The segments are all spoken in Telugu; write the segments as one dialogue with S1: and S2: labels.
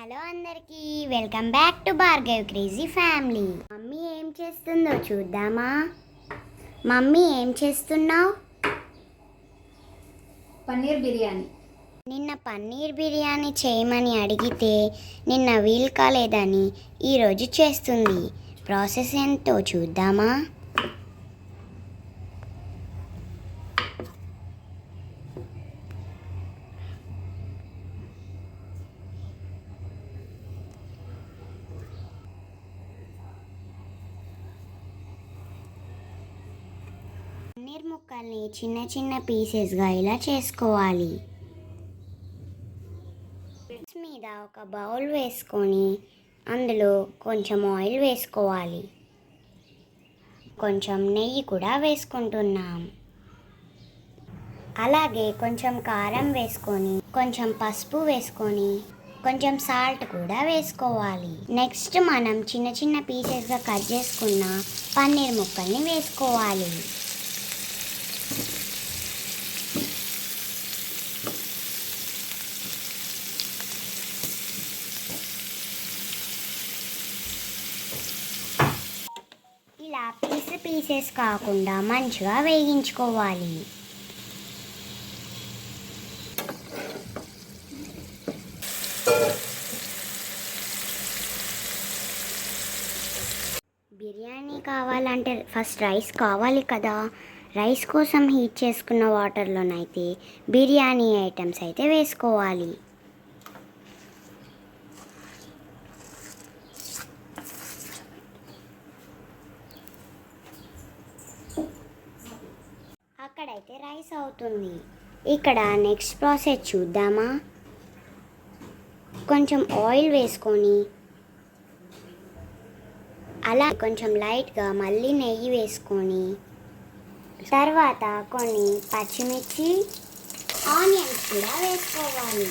S1: హలో అందరికీ, welcome back to Bhargav crazy family. Mummy ఏం చేస్తుందో చూద్దామా? మమ్మీ ఏం చేస్తున్నావు?
S2: పన్నీర్ బిర్యానీ.
S1: నిన్న పన్నీర్ బిర్యానీ చేయమని అడిగితే నిన్న వీలు కాలేదని ఈరోజు చేస్తుంది. ప్రాసెస్ ఎంతో చూద్దామా? పన్నీర్ ముక్కల్ని చిన్న చిన్న పీసెస్గా ఇలా చేసుకోవాలి. మీద ఒక బౌల్ వేసుకొని అందులో కొంచెం ఆయిల్ వేసుకోవాలి. కొంచెం నెయ్యి కూడా వేసుకుంటున్నాం. అలాగే కొంచెం కారం వేసుకొని, కొంచెం పసుపు వేసుకొని, కొంచెం సాల్ట్ కూడా వేసుకోవాలి. నెక్స్ట్ మనం చిన్న చిన్న పీసెస్గా కట్ చేసుకున్న పన్నీర్ ముక్కల్ని వేసుకోవాలి. ఇలా పీసెస్ కాకుండా మంచిగా వేగించుకోవాలి. బిర్యానీ కావాలంటే ఫస్ట్ రైస్ కావాలి కదా. రైస్ కోసం హీట్ చేసుకున్న వాటర్లోనైతే బిర్యానీ ఐటమ్స్ అయితే వేసుకోవాలి. అక్కడైతే రైస్ అవుతుంది. ఇక్కడ నెక్స్ట్ ప్రాసెస్ చూద్దామా? కొంచెం ఆయిల్ వేసుకొని, అలా కొంచెం లైట్గా మళ్ళీ నెయ్యి వేసుకొని, తర్వాత కొన్ని పచ్చిమిర్చి, ఆనియన్స్ కూడా వేసుకోవాలి.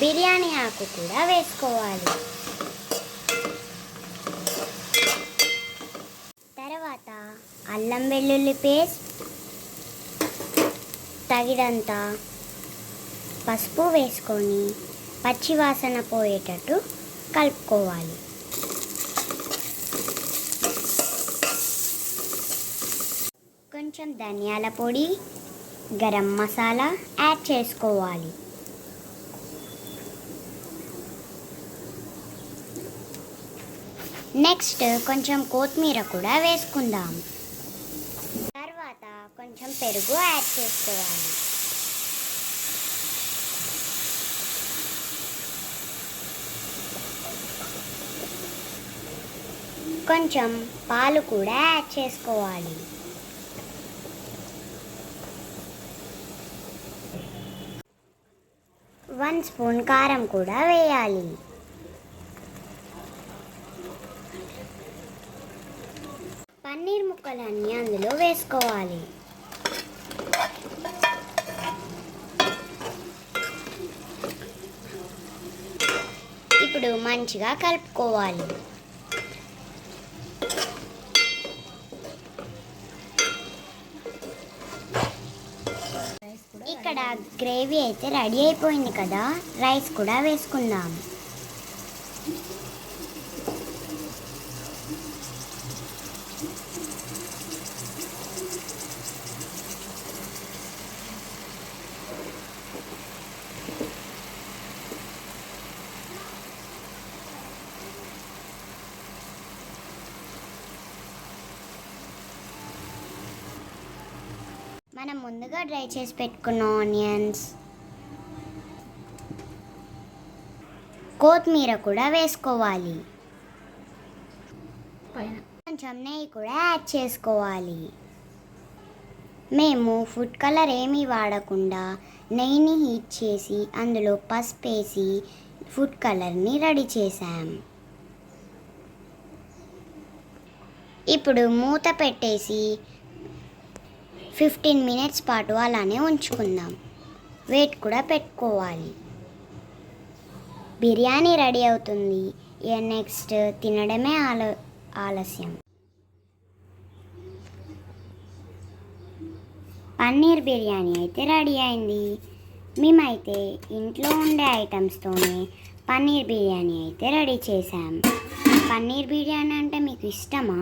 S1: బిర్యానీ ఆకు కూడా వేసుకోవాలి. తర్వాత అల్లం వెల్లుల్లి పేస్ట్, తగినంత పసుపు వేసుకొని పచ్చి వాసన పోయేటట్టు కలుపుకోవాలి. కొంచెం ధనియాల పొడి, గరం మసాలా యాడ్ చేసుకోవాలి. నెక్స్ట్ కొంచెం కొత్తిమీర కూడా వేసుకుందాం. తర్వాత కొంచెం పెరుగు యాడ్ చేసుకోవాలి. కొంచెం పాలు కూడా యాడ్ చేసుకోవాలి. వన్ స్పూన్ కారం కూడా వేయాలి. పన్నీర్ ముక్కలన్నీ అందులో వేసుకోవాలి. ఇప్పుడు మంచిగా కలుపుకోవాలి. ఇక్కడ గ్రేవీ అయితే రెడీ అయిపోయింది కదా. రైస్ కూడా వేసుకుందాం. మనం ముందుగా డ్రై చేసి పెట్టుకున్న ఆనియన్స్, కొత్తిమీర కూడా వేసుకోవాలి. కొంచెం నెయ్యి కూడా యాడ్ చేసుకోవాలి. మేము ఫుడ్ కలర్ ఏమీ వాడకుండా నెయ్యిని హీట్ చేసి అందులో పసుపు వేసి ఫుడ్ కలర్ని రెడీ చేసాం. ఇప్పుడు మూత పెట్టేసి 15 మినిట్స్ పాటు అలానే ఉంచుకుందాం. వెయిట్ కూడా పెట్టుకోవాలి. బిర్యానీ రెడీ అవుతుంది. నెక్స్ట్ తినడమే ఆలస్యం. పన్నీర్ బిర్యానీ అయితే రెడీ అయింది. మేమైతే ఇంట్లో ఉండే ఐటమ్స్తోనే పన్నీర్ బిర్యానీ అయితే రెడీ చేసాం. పన్నీర్ బిర్యానీ అంటే మీకు ఇష్టమా?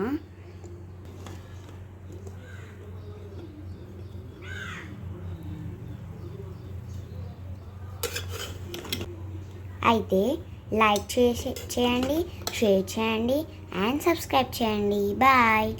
S1: అయితే లైక్ చేయండి, షేర్ చేయండి అండ్ సబ్స్క్రైబ్ చేయండి. బాయ్.